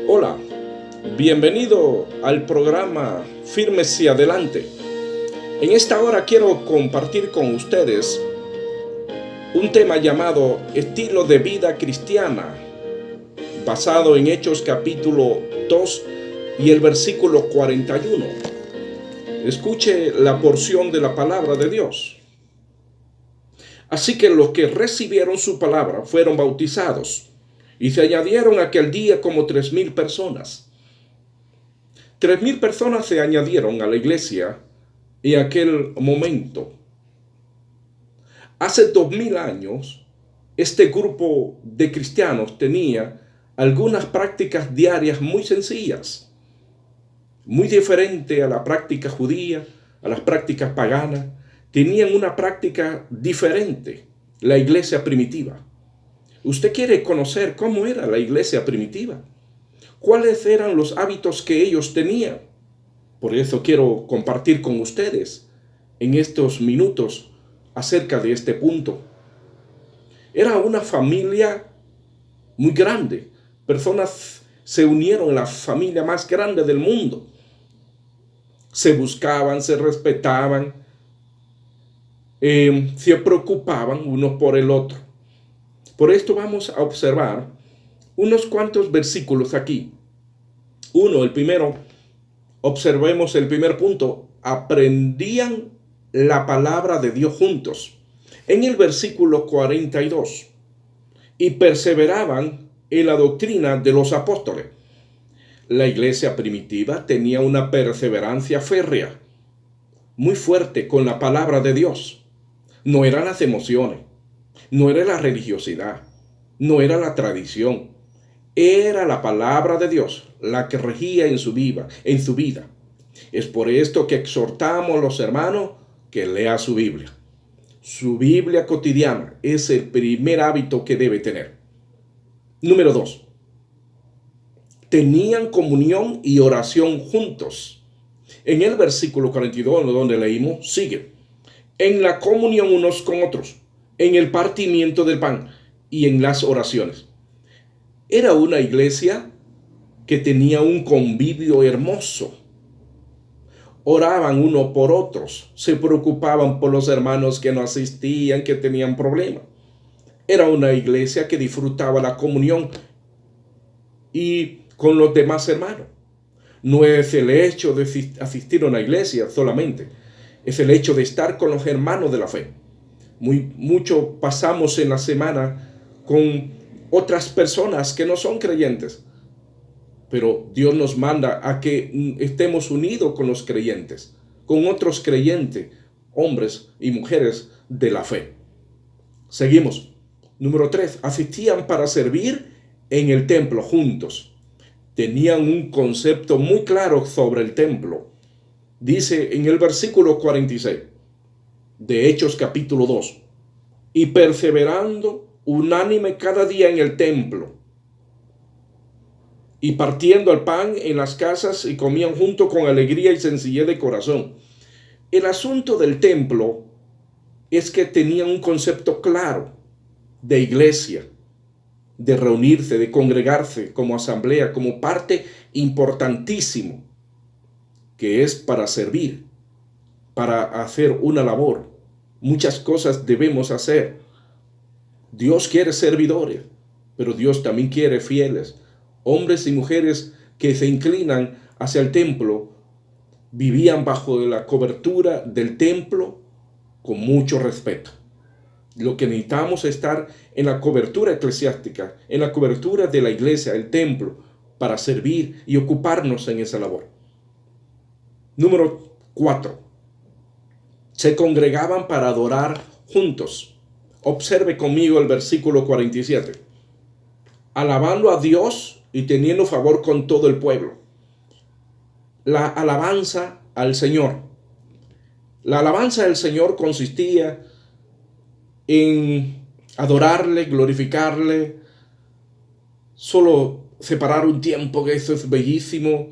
Hola, bienvenido al programa Firmes y Adelante. En esta hora quiero compartir con ustedes un tema llamado Estilo de Vida Cristiana, basado en Hechos capítulo 2 y el versículo 41. Escuche la porción de la palabra de Dios. Así que los que recibieron su palabra fueron bautizados, y se añadieron aquel día como 3,000 personas. 3,000 personas se añadieron a la iglesia en aquel momento. Hace 2,000 años, este grupo de cristianos tenía algunas prácticas diarias muy sencillas, muy diferente a la práctica judía, a las prácticas paganas. Tenían una práctica diferente, la iglesia primitiva. ¿Usted quiere conocer cómo era la iglesia primitiva? ¿Cuáles eran los hábitos que ellos tenían? Por eso quiero compartir con ustedes en estos minutos acerca de este punto. Era una familia muy grande. Personas se unieron en la familia más grande del mundo. Se buscaban, se respetaban, se preocupaban uno por el otro. Por esto vamos a observar unos cuantos versículos aquí. El primero, observemos el primer punto. Aprendían la palabra de Dios juntos. En el versículo 42. Y perseveraban en la doctrina de los apóstoles. La iglesia primitiva tenía una perseverancia férrea, muy fuerte con la palabra de Dios. No eran las emociones, no era la religiosidad, no era la tradición. Era la palabra de Dios la que regía en su vida. Es por esto que exhortamos a los hermanos que lea su Biblia. Su Biblia cotidiana es el primer hábito que debe tener. Número 2. Tenían comunión y oración juntos. En el versículo 42, donde leímos, sigue. En la comunión unos con otros, en el partimiento del pan y en las oraciones. Era una iglesia que tenía un convivio hermoso. Oraban uno por otros, se preocupaban por los hermanos que no asistían, que tenían problemas. Era una iglesia que disfrutaba la comunión y con los demás hermanos. No es el hecho de asistir a una iglesia solamente, es el hecho de estar con los hermanos de la fe. Mucho pasamos en la semana con otras personas que no son creyentes, pero Dios nos manda a que estemos unidos con los creyentes, con otros creyentes, hombres y mujeres de la fe. Seguimos. Número 3. Asistían para servir en el templo juntos. Tenían un concepto muy claro sobre el templo. Dice en el versículo 46 de Hechos capítulo 2. Y perseverando unánime cada día en el templo, y partiendo el pan en las casas, y comían junto con alegría y sencillez de corazón. El asunto del templo es que tenían un concepto claro de iglesia, de reunirse, de congregarse como asamblea, como parte importantísimo, que es para servir, para hacer una labor. Muchas cosas debemos hacer. Dios quiere servidores, pero Dios también quiere fieles. Hombres y mujeres que se inclinan hacia el templo, vivían bajo la cobertura del templo con mucho respeto. Lo que necesitamos es estar en la cobertura eclesiástica, en la cobertura de la iglesia, el templo, para servir y ocuparnos en esa labor. Número 4. Se congregaban para adorar juntos. Observe conmigo el versículo 47. Alabando a Dios y teniendo favor con todo el pueblo. La alabanza al Señor. La alabanza del Señor consistía en adorarle, glorificarle, solo separar un tiempo, que eso es bellísimo.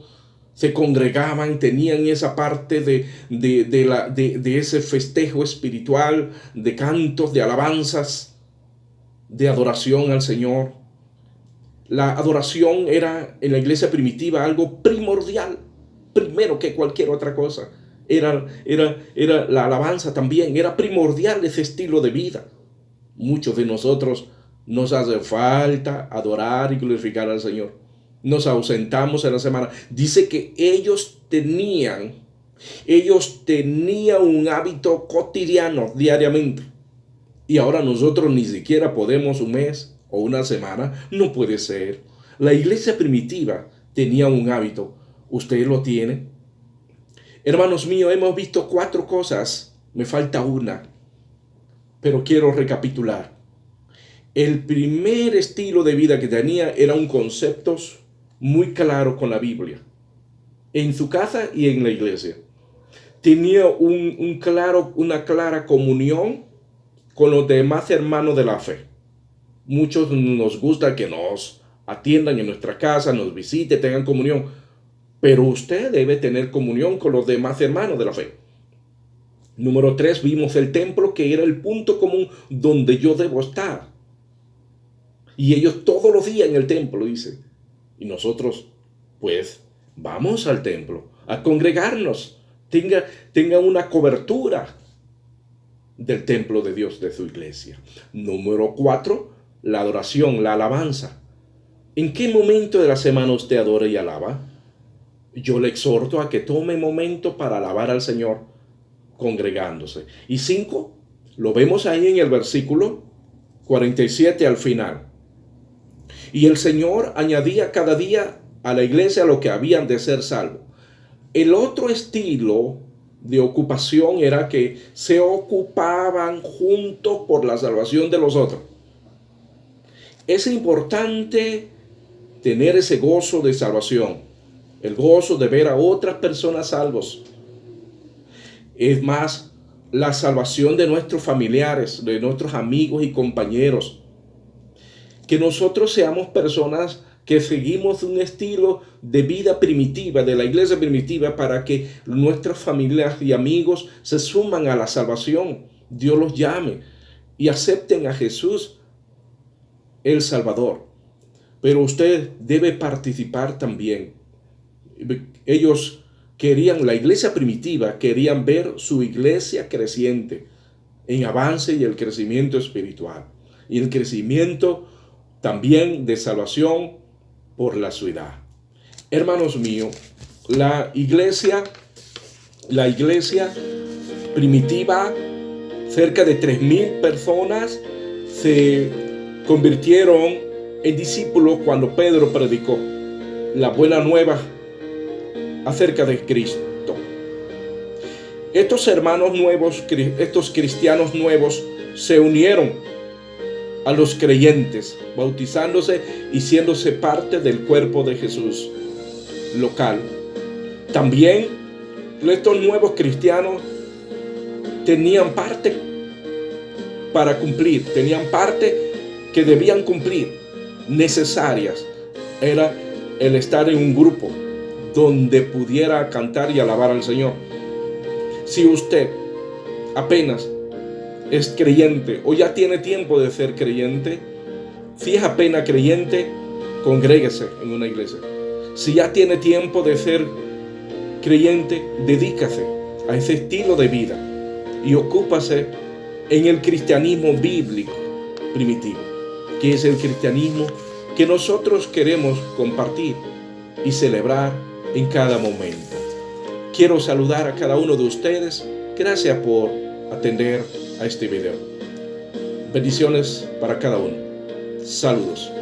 Se congregaban, tenían esa parte de ese festejo espiritual, de cantos, de alabanzas, de adoración al Señor. La adoración era en la iglesia primitiva algo primordial, primero que cualquier otra cosa. Era la alabanza también, era primordial ese estilo de vida. Muchos de nosotros nos hace falta adorar y glorificar al Señor. Nos ausentamos en la semana. Dice que ellos tenían un hábito cotidiano diariamente. Y ahora nosotros ni siquiera podemos un mes o una semana. No puede ser. La iglesia primitiva tenía un hábito. ¿Usted lo tiene? Hermanos míos, hemos visto 4 cosas. Me falta una. Pero quiero recapitular. El primer estilo de vida que tenía era un concepto muy claro con la Biblia. En su casa y en la iglesia. Tenía una clara comunión con los demás hermanos de la fe. Muchos nos gusta que nos atiendan en nuestra casa, nos visiten, tengan comunión. Pero usted debe tener comunión con los demás hermanos de la fe. Número 3, vimos el templo, que era el punto común donde yo debo estar. Y ellos todos los días en el templo, dice. Y nosotros, pues, vamos al templo a congregarnos. Tenga una cobertura del templo de Dios, de su iglesia. Número 4, la adoración, la alabanza. ¿En qué momento de la semana usted adora y alaba? Yo le exhorto a que tome momento para alabar al Señor congregándose. Y 5, lo vemos ahí en el versículo 47 al final. Y el Señor añadía cada día a la iglesia lo que habían de ser salvos. El otro estilo de ocupación era que se ocupaban juntos por la salvación de los otros. Es importante tener ese gozo de salvación, el gozo de ver a otras personas salvos. Es más, la salvación de nuestros familiares, de nuestros amigos y compañeros. Que nosotros seamos personas que seguimos un estilo de vida primitiva, de la iglesia primitiva, para que nuestras familias y amigos se suman a la salvación. Dios los llame y acepten a Jesús, el Salvador. Pero usted debe participar también. Ellos la iglesia primitiva, querían ver su iglesia creciente en avance y el crecimiento espiritual. Y el crecimiento también de salvación por la ciudad. Hermanos míos, la iglesia primitiva, cerca de 3,000 personas se convirtieron en discípulos cuando Pedro predicó la buena nueva acerca de Cristo. Estos hermanos nuevos, estos cristianos nuevos, se unieron a los creyentes, bautizándose y siéndose parte del cuerpo de Jesús local. También estos nuevos cristianos tenían parte para cumplir, tenían parte que debían cumplir, necesarias. Era el estar en un grupo donde pudiera cantar y alabar al Señor. Si usted apenas es creyente o ya tiene tiempo de ser creyente, si es apenas creyente, congréguese en una iglesia. Si ya tiene tiempo de ser creyente, dedícase a ese estilo de vida y ocúpase en el cristianismo bíblico primitivo, que es el cristianismo que nosotros queremos compartir y celebrar en cada momento. Quiero saludar a cada uno de ustedes. Gracias por atender a este video. Bendiciones para cada uno. Saludos.